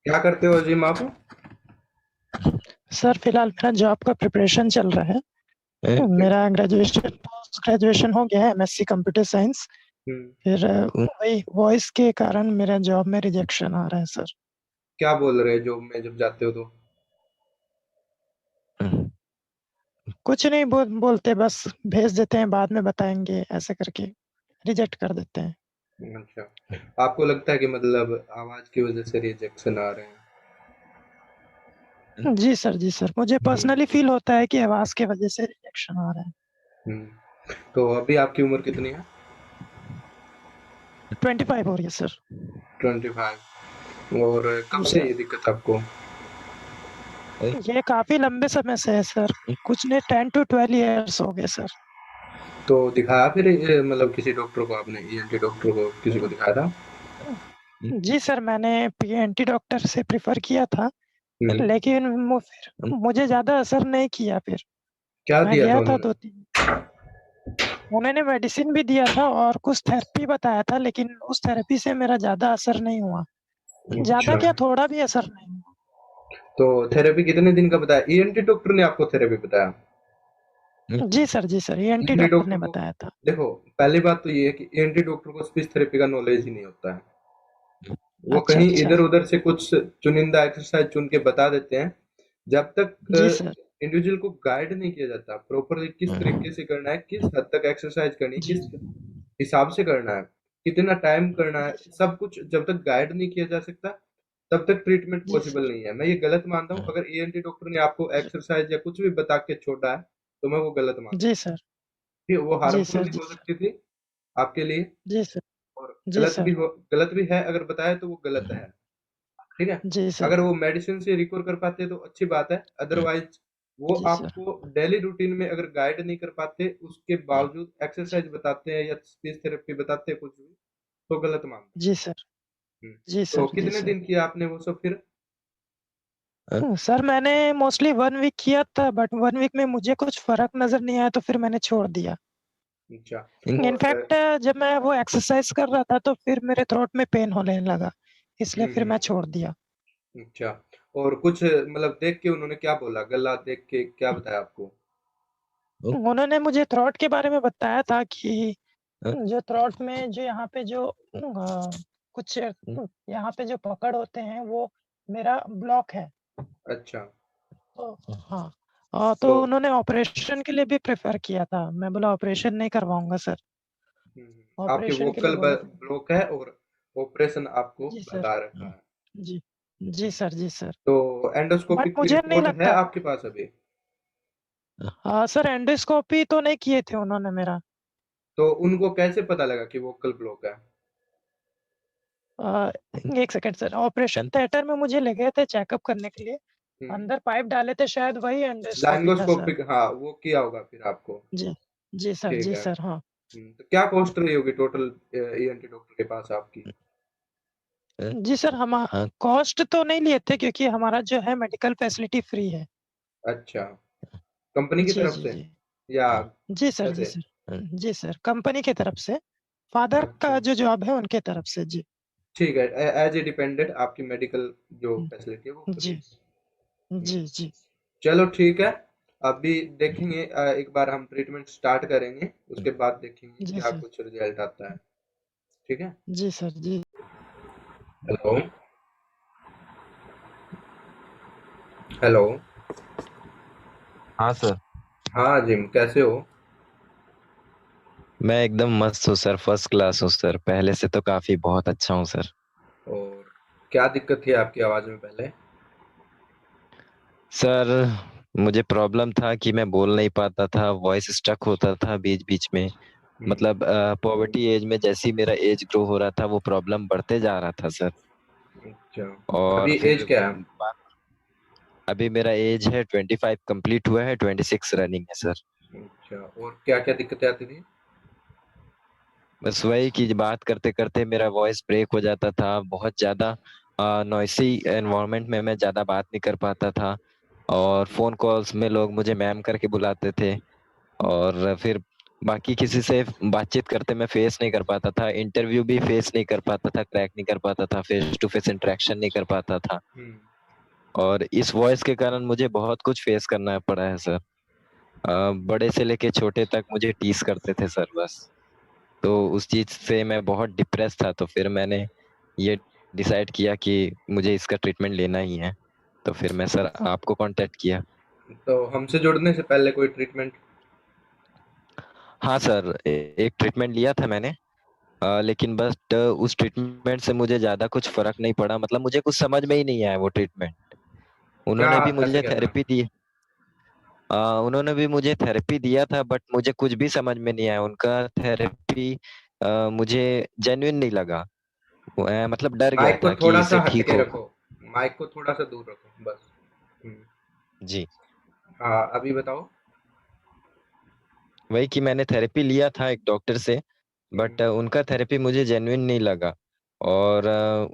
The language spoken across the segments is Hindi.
क्या करते हो जिम आप? सर फिलहाल मेरा जॉब का प्रिपरेशन चल रहा है। मेरा ग्रेजुएशन पोस्ट ग्रेजुएशन हो गया है एमएससी कंप्यूटर साइंस। हम्म। फिर वही वॉइस के कारण मेरा जॉब में रिजेक्शन आ रहा है सर। क्या बोल रहे हो जॉब में जब जाते हो तो? कुछ नहीं बोलते, बस भेज देते हैं, बाद में बताएंगे ऐसे करके रिजेक्ट कर देते हैं। अच्छा। आपको लगता है कि मतलब आवाज की वजह से रिजेक्शन आ रहे हैं? जी सर मुझे पर्सनली फील होता है कि आवाज की वजह से रिजेक्शन आ रहा है। तो अभी आपकी उम्र कितनी है? 25 हो रही है सर। 25। और कब जी से सर, ये दिक्कत आपको? ये काफी लंबे समय से है सर। कुछ नहीं, 10 to 12 years हो गए सर। तो दिखाया फिर मतलब किसी डॉक्टर को, आपने ईएनटी डॉक्टर को किसी को दिखाया था? जी सर, मैंने पीएनटी डॉक्टर से प्रेफर किया था, हम्म। लेकिन फिर मुझे ज़्यादा असर नहीं किया फिर। क्या मैं दिया था गया था उन्होंने? 2-3, उन्होंने मेडिसिन भी दिया था और कुछ थेरेपी बताया था, लेकिन उस थेरेपी से मेरा ज़्यादा असर नहीं हुआ। ज़्यादा अच्छा। क्या, थोड़ा भी असर नहीं हुआ। तो थेरेपी कितने दिन का बताया? ईएनटी डॉक्टर ने आपको थेरेपी बताया? जी sir, ENT ENT doctor doctor ने को बताया था। देखो, पहली बात तो ये है कि ईएनटी डॉक्टर को स्पीच थेरेपी का नॉलेज ही नहीं होता है। वो अच्छा, कहीं अच्छा। इधर उधर से कुछ चुनिंदा एक्सरसाइज चुन के बता देते हैं। जब तक जी सर। इंडिविजुअल को गाइड नहीं किया जाता प्रॉपरली किस तरीके से करना है, किस हद तक एक्सरसाइज करनी है, जी। किस हिसाब से करना है, कितना टाइम करना है, जी सर। सब कुछ जब तक गाइड नहीं किया जा सकता तब तक ट्रीटमेंट जी पॉसिबल सर। नहीं है। मैं ये गलत मानता हूँ, अगर ईएनटी डॉक्टर ने आपको एक्सरसाइज या कुछ भी बता के छोड़ा है तो मैं वो गलत मानता जी हूँ। सर। ठीक है, वो जी हार्मफुल सर। भी जी हो सर। सकती थी आपके लिए, जी सर। और जी सर। गलत भी है। अगर बताए तो वो गलत है। ठीक है? जी सर। अगर वो मेडिसिन से रिकवर कर पाते हैं तो अच्छी बात है, अदरवाइज वो जी सर। आपको डेली रूटीन में अगर गाइड नहीं कर पाते, उसके बावजूद एक्सरसाइज बताते हैं या स्पीच थेरेपी बताते हैं कुछ भी, तो गलत मानता जी सर। हूँ। जी तो सर। जी कितने सर। दिन किया आपने वो सब फिर? सर मैंने मोस्टली 1 वीक किया था, बट 1 वीक में मुझे कुछ फर्क नजर नहीं आया, तो फिर मैंने छोड़ दिया। अच्छा। और इनफैक्ट जब मैं वो एक्सरसाइज कर रहा था तो फिर मेरे थ्रोट में पेन होने लगा, इसलिए फिर मैं छोड़ दिया। अच्छा। और कुछ मतलब देख के उन्होंने क्या बोला? गला देख के क्या बताया आपको? उन्होंने मुझे थ्रोट के बारे में बताया था कि जो थ्रोट में जो यहाँ पे जो कुछ यहाँ पे जो पकड़ होते हैं वो मेरा ब्लॉक है। अच्छा। तो हाँ, तो तो उन्होंने ऑपरेशन के लिए भी प्रेफर किया था। मैं बोला ऑपरेशन नहीं करवाऊंगा सर। आपके ऑपरेशन के लिए वोकल बोले थे। ब्लॉक है और ऑपरेशन आपको जी सर। बता रखा है। जी। जी सर। जी सर। तो बट एंडोस्कोपिक की मुझे नहीं रिपोर्ट है लगता। आपके पास अभी? हाँ सर, एंडोस्कोपी तो नहीं किए थे उन्होंने मेरा। तो उनको कैसे पता लगा कि वोकल ब्लॉक है? अ, एक सेकंड सर, ऑपरेशन थिएटर में मुझे ले गए थे चेकअप करने के लिए। अंदर पाइप डाले थे, शायद वही एंडोस्कोपी था सर। लाइंगोस्कोपिक, हाँ वो किया होगा फिर आपको। जी। जी सर। ठीक जी है। सर। हाँ। तो क्या कॉस्ट रही होगी टोटल ईएनटी डॉक्टर के पास आपकी? जी सर, हम कॉस्ट तो नहीं लिए थे क्योंकि हमारा जो है मेडिकल फैसिलिटी फ्री है। अच्छा। कंपनी की जी, तरफ जी, से जी। या जी सर। जी कैसे? सर। जी सर, कंपनी की तरफ से। फादर अच्छा। का जो जॉब है उनके तरफ से। जी। ठीक है, एज ए डिपेंडेंट आपकी मेडिकल जो हुँ, फैसिलिटी है वो फ्री जी। है। हम्म, जी, जी। चलो ठीक है। अभी देखेंगे, एक बार हम ट्रीटमेंट स्टार्ट करेंगे, उसके बाद देखेंगे जी क्या सर। कुछ रिजल्ट आता है। ठीक है? जी सर। जी। हेलो। हेलो। हाँ सर। हाँ जिम, कैसे हो? मैं एकदम मस्त हूँ सर, फर्स्ट क्लास हूँ सर, पहले से तो काफी बहुत अच्छा हूँ सर। और क्या दिक्कत थी आपकी आवाज में पहले? सर मुझे प्रॉब्लम था कि मैं बोल नहीं पाता था, वॉइस स्टक होता था बीच बीच में। हम्म। मतलब पॉवर्टी एज में जैसे ही मेरा एज ग्रो हो रहा था वो प्रॉब्लम बढ़ते जा रहा था सर। अच्छा। और अभी एज फिर क्या है? अभी मेरा एज है 25 कंप्लीट हुआ है, 26 रनिंग है सर। अच्छा, और क्या क्या दिक्कतें आती थी? बस वही की बात करते करते मेरा वॉइस ब्रेक हो जाता था बहुत ज्यादा। नॉइसी एनवायरनमेंट में मैं ज्यादा बात नहीं कर पाता था, और फोन कॉल्स में लोग मुझे मैम करके बुलाते थे। और फिर बाकी किसी से बातचीत करते मैं फेस नहीं कर पाता था, इंटरव्यू भी फेस नहीं कर पाता था, क्रैक नहीं कर पाता था, फेस टू फेस इंटरेक्शन नहीं कर पाता था। हम्म। और इस वॉइस के कारण मुझे बहुत कुछ फेस करना पड़ा है सर। बड़े से लेके छोटे तक मुझे टीस करते थे सर बस। तो उस चीज से मैं बहुत डिप्रेस था, तो फिर मैंने ये डिसाइड किया कि मुझे इसका ट्रीटमेंट लेना ही है। तो फिर मैं सर आपको कांटेक्ट किया। तो हमसे जुड़ने से पहले कोई ट्रीटमेंट? हाँ सर, एक ट्रीटमेंट लिया था मैंने। लेकिन बस उस ट्रीटमेंट से मुझे ज्यादा कुछ फर्क नहीं पड़ा, मतलब मुझे कुछ समझ में ही नहीं आया वो ट्रीटमेंट। क्या? उन्होंने भी ऐसा मुझे क्या था? थेरेपी दी। उन्होंने भी मुझे थेरेपी दिया था, बट मुझे कुछ भी समझ में नहीं आया उनका थेरेपी। मुझे जेन्युइन नहीं लगा। मैं मतलब डर गया माइक को था कि थोड़ा सा इससे हट ठीक के होगा। रखो। माइक को थोड़ा सा दूर रखो बस। हम्म। जी। हाँ, अभी बताओ। वही कि मैंने थेरेपी लिया था एक डॉक्टर से, हम्म। बट उनका थेरेपी मुझे जेन्युइन नहीं लगा। और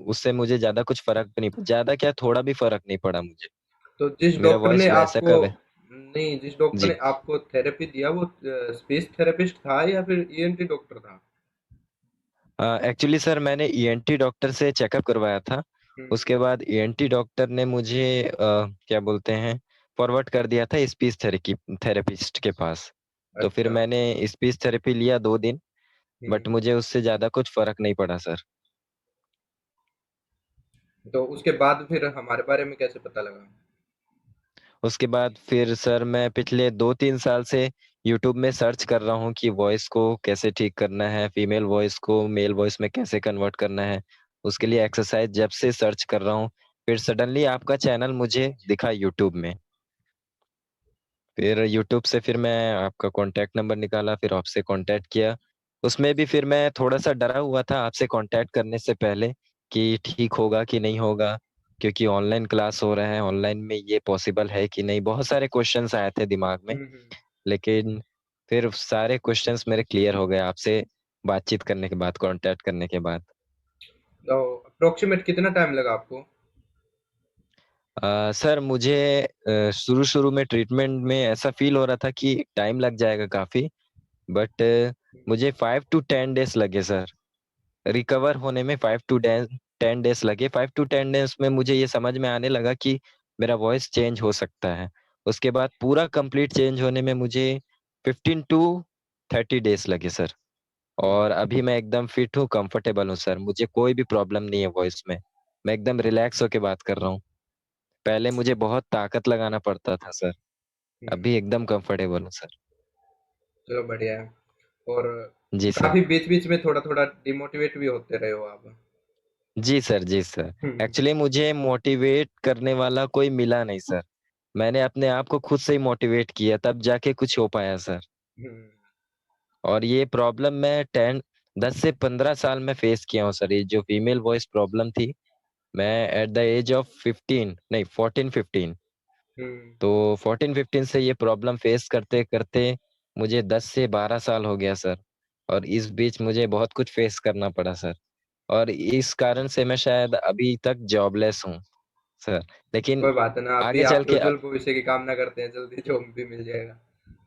उससे मुझे ज्यादा कुछ फर्क भी नहीं, ज्यादा क्या थोड़ा भी फर्क नहीं पड़ा मुझे। तो जिस मेरा डॉक्टर ने वॉइस वैसा आपको का वै नहीं, जिस डॉक्टर जी। ने आपको थेरेपी दिया वो स्पीच थेरेपिस्ट था या फिर ईएनटी डॉक्टर था? एक्चुअली सर मैंने ईएनटी डॉक्टर से चेकअप करवाया था। हम्म। उसके बाद ईएनटी डॉक्टर ने मुझे क्या बोलते हैं, फॉरवर्ड कर दिया था स्पीच थेरेपी थेरेपिस्ट के पास। तो फिर अच्छा। मैंने स्पीच थेरेपी लिया 2 दिन, बट हम्म। मुझे उससे ज्यादा कुछ फर्क नहीं पड़ा सर। तो उसके बाद फिर हमारे बारे में कैसे पता लगा? उसके बाद फिर सर मैं पिछले 2-3 साल से यूट्यूब में सर्च कर रहा हूँ कि वॉइस को कैसे ठीक करना है, फीमेल वॉइस को मेल वॉइस में कैसे कन्वर्ट करना है। उसके लिए एक्सरसाइज जब से सर्च कर रहा हूँ, फिर सडनली आपका चैनल मुझे दिखा यूट्यूब में। फिर यूट्यूब से फिर मैं आपका कांटेक्ट नंबर निकाला, फिर आपसे कांटेक्ट किया। उसमें भी फिर मैं थोड़ा सा डरा हुआ था आपसे कांटेक्ट करने से पहले कि ठीक होगा कि नहीं होगा, क्योंकि ऑनलाइन क्लास हो रहा है, ऑनलाइन में ये पॉसिबल है कि नहीं, बहुत सारे क्वेश्चंस आए थे दिमाग में। हम्म। लेकिन फिर सारे क्वेश्चंस मेरे क्लियर हो गए आपसे बातचीत करने के बाद, कांटेक्ट करने के बाद। तो अप्रोक्सीमेट कितना टाइम लगा आपको? सर मुझे शुरू शुरू में ट्रीटमेंट में ऐसा फील हो रहा था कि टाइम लग जाएगा काफी, बट मुझे 5 to 10 डेज लगे सर। रिकवर होने में 5 to 10 डेज लगे। 5 to 10 डेज में मुझे ये समझ में आने लगा कि मेरा वॉइस चेंज हो सकता है। उसके बाद पूरा कंप्लीट चेंज होने में मुझे 15 to 30 डेज लगे सर। और अभी मैं एकदम फिट हूँ, कंफर्टेबल हूँ सर, मुझे कोई भी प्रॉब्लम नहीं है वॉइस में। मैं एकदम रिलैक्स होके बात कर रहा हूँ। पहले मुझे बहुत ताकत लगाना पड़ता था सर, हम्म। अभी एकदम कंफर्टेबल हूँ सर। चलो बढ़िया है। और जी सर। काफी बीच बीच में थोड़ा थोड़ा डिमोटिवेट भी होते रहे हो आप। जी सर, जी सर। हम्म। एक्चुअली मुझे मोटिवेट करने वाला कोई मिला नहीं सर। मैंने अपने आप को खुद से ही मोटिवेट किया, तब जाके कुछ हो पाया सर। हम्म। और ये प्रॉब्लम मैं 10 से 15 साल में फेस किया हूँ सर। ये जो फीमेल वॉइस प्रॉब्लम थी, मैं एट द एज ऑफ 15 नहीं 14-15, हम्म। तो 14-15 से ये प्रॉब्लम फेस करते करते मुझे 10 से 12 साल हो गया सर। और इस बीच मुझे बहुत कुछ फेस करना पड़ा सर। और इस कारण से मैं शायद अभी तक जॉबलेस हूँ सर। लेकिन कोई बात है ना, अभी आगे चल आपके के उज्जवल भविष्य की कामना करते हैं, जल्दी जॉब भी मिल जाएगा।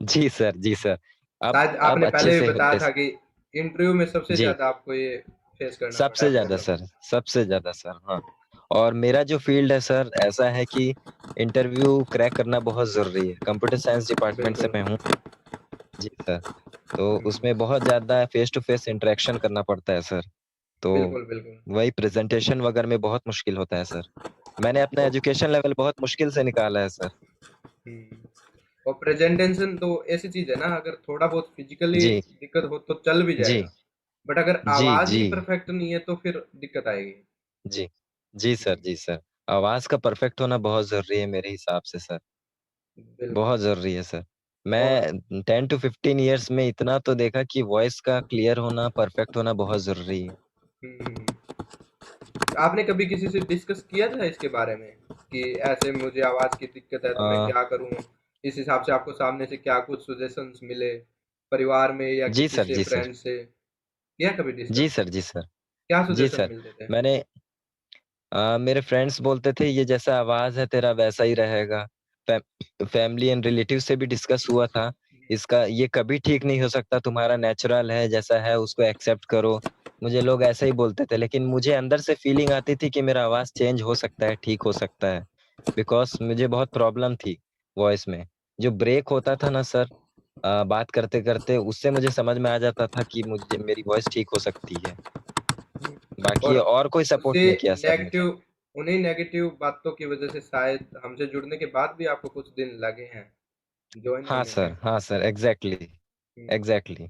जी सर, जी सर। शायद अब आपने अच्छे पहले भी से बताया होते था कि इंटरव्यू में सबसे जी। ज्यादा आपको ये फेस करना पड़ा सबसे है ज्यादा प्रॉब्लम। सर, सबसे ज्यादा सर, हाँ। और मेरा जो फील्ड है सर ऐसा है कि इंटरव्यू क्रैक करना बहुत जरूरी है। कंप्यूटर साइंस डिपार्टमेंट से बिल्कुल। मैं हूँ। जी सर। तो हम्म। उसमें बहुत ज्यादा फेस टू फेस इंटरेक्शन करना पड़ता है सर। तो बिल्कुल बिल्कुल। वही प्रेजेंटेशन वगैरह में बहुत मुश्किल होता है सर। मैंने अपना और एजुकेशन लेवल बहुत मुश्किल से निकाला है सर। हम्म, और प्रेजेंटेशन तो ऐसी चीज है ना, अगर थोड़ा बहुत फिजिकली जी। दिक्कत हो तो चल भी जी। जाएगा, बट अगर जी। आवाज जी। ही परफेक्ट नहीं है तो फिर दिक्कत आएगी। जी। जी सर, जी सर। आवाज का परफेक्ट होना बहुत जरूरी है मेरे हिसाब से सर। बिल्कुल। बहुत जरूरी है सर। और मैं 10 to 15 ईयर्स में इतना तो देखा कि वॉइस का क्लियर होना, परफेक्ट होना बहुत जरूरी है। हम्म, आपने कभी किसी से डिस्कस किया था इसके बारे में कि ऐसे मुझे आवाज की दिक्कत है तो मैं अ, क्या करूं? इस हिसाब से आपको सामने से क्या कुछ सजेशंस मिले, परिवार में या जी किसी सर, से, जी सर। फ्रेंड से? किया कभी जी डिस्कस? सर, जी सर। क्या जी सजेशन सर। मिलते थे? मैंने मेरे फ्रेंड्स बोलते थे ये जैसा आवाज है तेरा वैसा ही रहेगा। फैमिली एंड रिलेटिव से भी डिस्कस हुआ था इसका ये कभी ठीक नहीं हो सकता, तुम्हारा नेचुरल है, जैसा है उसको एक्सेप्ट करो। मुझे लोग ऐसा ही बोलते थे, लेकिन मुझे अंदर से फीलिंग आती थी कि मेरा आवाज़ चेंज हो सकता है, ठीक हो सकता है। बिकॉज़ मुझे बहुत प्रॉब्लम थी वॉइस में। जो ब्रेक होता था ना सर, बात करते-करते, उससे मुझे समझ में आ जाता था कि मुझे मेरी वॉइस ठीक हो सकती है। बाकी और और कोई सपोर्ट उसी नहीं किया सर मुझे। नेगेटिव उन्हीं नेगेटिव बातों की वजह से शायद हमसे जुड़ने के बाद भी आपको कुछ दिन लगे हैं जॉइन होने में। हाँ sir, exactly, hmm, exactly.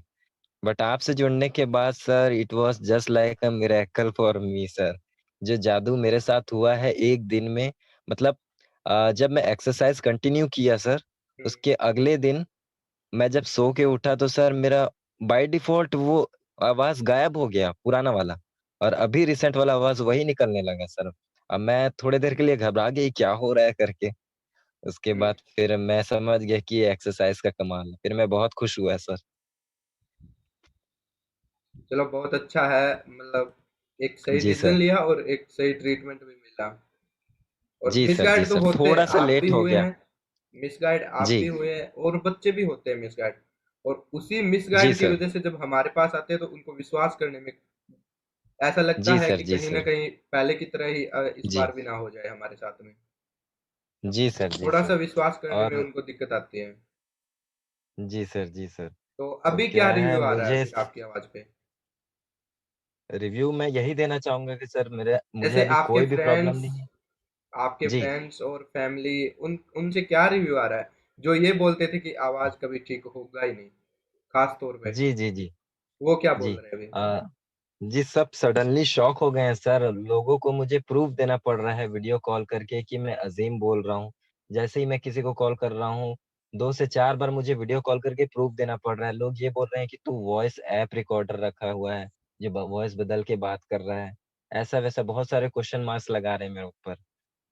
But आपसे जुड़ने के बाद sir, it was just like a miracle for me sir. जो जादू मेरे साथ हुआ है एक दिन में, मतलब जब मैं एक्सरसाइज़ कंटिन्यू किया सर, हम्म, उसके अगले दिन मैं जब सो के उठा तो सर मेरा बाय डिफ़ॉल्ट वो आवाज़ गायब हो गया, पुराना वाला, और अभी रिसेंट वाला आवाज़ वही निकलने लगा सर। अब मैं थोड़ी देर के लिए घबरा गई, क्या हो रहा है करके। उसके हम्म। बाद फिर मैं समझ गया कि ये एक्सरसाइज़ का कमाल है। फिर मैं बहुत खुश हुआ सर। चलो बहुत अच्छा है, मतलब एक सही जी डिसीजन सर। लिया और एक सही ट्रीटमेंट भी मिला। और जी मिसगाइड तो सर, होते हैं, थोड़ा-सा आप भी लेट हो हुए गया। हैं, मिसगाइड आप भी जी, हुए हैं और बच्चे भी होते हैं मिसगाइड। और उसी जी मिसगाइड की सर। वजह से जब हमारे पास आते हैं तो उनको विश्वास करने में ऐसा लगता जी है सर, कि जी कहीं ना सर। कहीं पहले की तरह ही इस जी। बार भी ना हो जाए हमारे साथ में। जी सर, जी थोड़ा सा सर। विश्वास करने में और उनको दिक्कत आती है। जी सर, जी सर। तो तो अभी क्या क्या है, रिव्यू आ रहा है मुझे अभी आपकी आवाज पे? रिव्यू मैं यही देना चाहूँगा कि सर मुझे जैसे अभी कोई भी प्रॉब्लम नहीं है। आपके जी। फ्रेंड्स और फैमिली, उनसे क्या रिव्यू आ रहा है जो ये बोलते थे कि आवाज कभी ठीक होगा ही नहीं, खास तौर पे जी, जी, जी। वो क्या जी। बोल रहे हैं अभी? अ, जी, सब सडनली शॉक हो गए हैं सर। लोगों को मुझे प्रूफ़ देना पड़ रहा है वीडियो कॉल करके कि मैं अज़ीम बोल रहा हूँ। जैसे ही मैं किसी को कॉल कर रहा हूँ, 2 से 4 बार मुझे वीडियो कॉल करके प्रूफ़ देना पड़ रहा है। लोग ये बोल रहे हैं कि तू वॉइस ऐप रिकॉर्डर रखा हुआ है, जो ब वॉइस बदल के बात कर रहा है। ऐसा-वैसा बहुत सारे क्वेश्चन मार्क्स लगा रहे हैं मेरे ऊपर,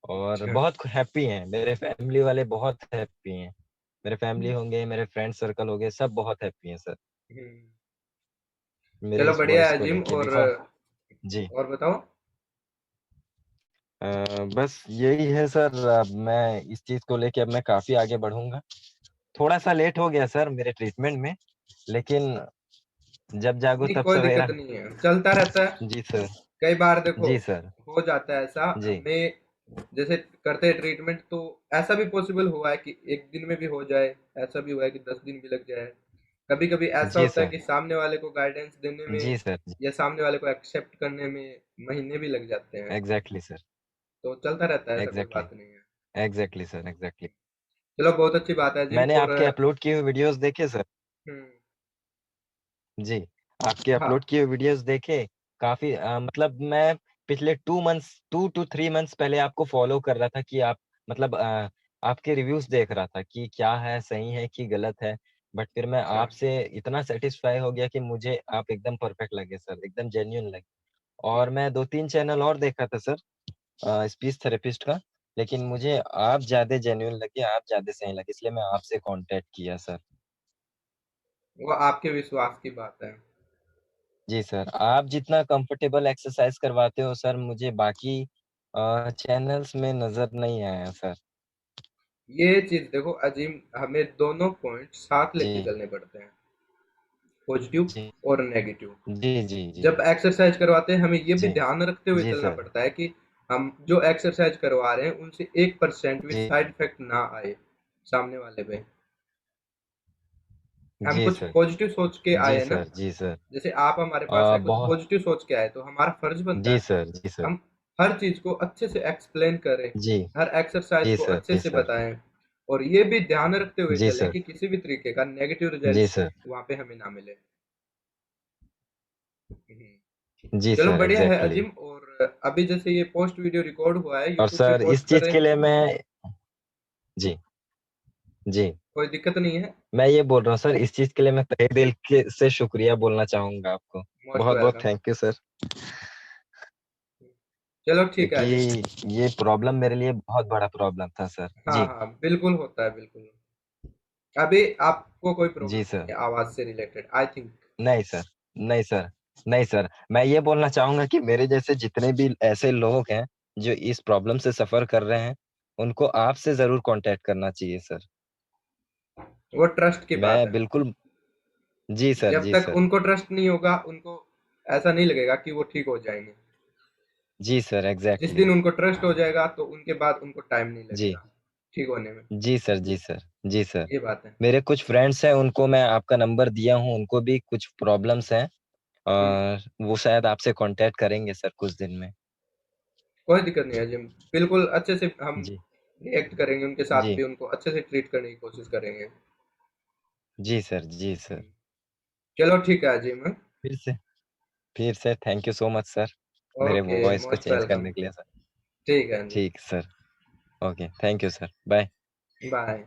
और अच्छा। बहुत हैप्पी हैं। मेरे फैमिली वाले बहुत हैप्पी हैं। मेरे फैमिली हम्म। होंगे, मेरे फ्रेंड सर्कल हो गए, सब बहुत हैप्पी हैं सर, हम्म। मेरे चलो इस बढ़िया वॉइस है को जिम। लेके जी। और बताओ। अ, बस यही है सर। अब मैं इस चीज़ को लेके अब मैं काफ़ी आगे बढ़ूँगा। थोड़ा-सा लेट हो गया सर मेरे ट्रीटमेंट में, लेकिन जब जागो नहीं, तब कोई दिक्कत सवेरा। नहीं है, चलता रहता है। जी सर। कई बार देखो जी सर। हो जाता है ऐसा। जी। हमें जैसे करते हैं ट्रीटमेंट तो ऐसा भी पॉसिबल हुआ है कि एक दिन में भी हो जाए, ऐसा भी हुआ है कि 10 दिन भी लग जाए। कभी कभी ऐसा जी होता है सर। कि सामने वाले को गाइडेंस देने में जी सर। जी। या सामने वाले को एक्सेप्ट करने में महीने भी लग जाते हैं। Exactly sir. तो चलता रहता है, ऐसा कोई एग्ज़ैक्टली। बात नहीं है। Exactly sir, exactly. चलो बहुत अच्छी बात है जिम। मैंने और आपके अपलोड किए हुए वीडियोज़ देखे सर। हम्म। जी, आपके हाँ। अपलोड किए हुए वीडियोज़ देखे, काफ़ी मतलब मैं पिछले 2 टू 3 मंथ्स पहले आपको फ़ॉलो कर रहा था कि आप मतलब आपके रिव्यूज़ देख रहा था कि क्या है, सही है कि गलत है। बट फिर मैं अच्छा। आपसे इतना सैटिस्फ़ाई हो गया कि मुझे आप एकदम परफ़ेक्ट लगे सर, एकदम जेन्युइन लगे। और हम्म। मैं 2-3 चैनल और देखा था सर स्पीच थेरेपिस्ट का, लेकिन मुझे आप ज़्यादा जेन्युइन लगे, आप ज़्यादा सही लगे, इसलिए मैं आपसे कॉन्टैक्ट किया सर। वो आपके विश्वास की बात है। जी सर, आप जितना कंफर्टेबल एक्सरसाइज़ करवाते हो सर, मुझे बाकी चैनल्स में नज़र नहीं आया सर। ये चीज देखो अजीम, हमें दोनों पॉइंट साथ लेके जी, चलने पड़ते हैं, पॉजिटिव जी। और नेगेटिव। जी, जी, जी। जब एक्सरसाइज करवाते हैं हमें ये भी जी, ध्यान रखते हुए जी चलना सर। पड़ता है कि हम जो एक्सरसाइज करवा रहे हैं उनसे 1% भी जी, साइड इफेक्ट ना आए सामने वाले पे। हम जी कुछ सर। पॉजिटिव सोच के जी आए हैं ना। सर, जी सर। जैसे आप हमारे पास आए कुछ बहुत पॉजिटिव सोच के आए तो हमारा फर्ज बनता जी है सर, जी सर। हम हर चीज को अच्छे से एक्सप्लेन करें, जी, हर एक्सरसाइज जी को सर, अच्छे जी से सर। बताएं। और ये भी ध्यान रखते हुए जी चलें सर। कि किसी भी तरीके का नेगेटिव जी रिजल्ट सर। वहां पे हमें ना मिले। हम्म। जी चलो सर, बढ़िया है एग्ज़ैक्टली। अजीम। और अभी जैसे ये पोस्ट वीडियो रिकॉर्ड हुआ है और यूट्यूब पे सर पोस्ट इस चीज़ करें, के लिए मैं जी, जी। कोई दिक्कत नहीं है। मैं ये बोल रहा हूँ सर, इस चीज़ के लिए मैं तहे दिल के से शुक्रिया बोलना चाहूँगा आपको। मोस्ट बहुत-बहुत वेलकम। Thank you sir. चलो ठीक है क्योंकि अजीम। ये प्रॉब्लम मेरे लिए बहुत बड़ा प्रॉब्लम था सर। हाँ जी, हाँ बिल्कुल होता है, बिल्कुल। अभी आपको कोई जी प्रॉब्लम सर। नहीं है आवाज से रिलेटेड, आई थिंक। नहीं सर, नहीं सर, नहीं सर। मैं ये बोलना चाहूँगा कि मेरे जैसे जितने भी ऐसे लोग हैं, जो इस प्रॉब्लम से सफ़र कर रहे हैं, उनको आपसे ज़रूर कॉन्टैक्ट करना चाहिए सर। वो ट्रस्ट की बात मैं है। बिल्कुल जी सर, जब जी तक सर। उनको ट्रस्ट नहीं होगा, उनको ऐसा नहीं लगेगा कि वो ठीक हो जाएँगे। जी सर, जिस एग्ज़ैक्टली। दिन उनको ट्रस्ट हो जाएगा, तो उनके बाद उनको टाइम नहीं जी। लगेगा ठीक होने में। जी सर, जी सर, जी सर। ये बात है। मेरे कुछ फ्रेंड्स हैं, उनको मैं आपका नंबर दिया हूँ, उनको भी कुछ प्रॉब्लम्स हैं हुँ, और वो शायद आपसे कॉन्टैक्ट करेंगे सर कुछ दिन में। कोई दिक्कत नहीं है जी। बिल्कुल अच्छे से हम जी, रिएक्ट करेंगे उनके साथ जी। भी, उनको अच्छे से ट्रीट करने की कोशिश करेंगे। जी सर, जी हुँ, सर। चलो ठीक है अजीम, हाँ? फिर से फिर से thank you so much sir, मेरे ओके, वॉइस को मोस्ट चेंज वेलकम। करने के लिए सर। ठीक है जी, ठीक sir, okay, thank you sir, bye. Bye.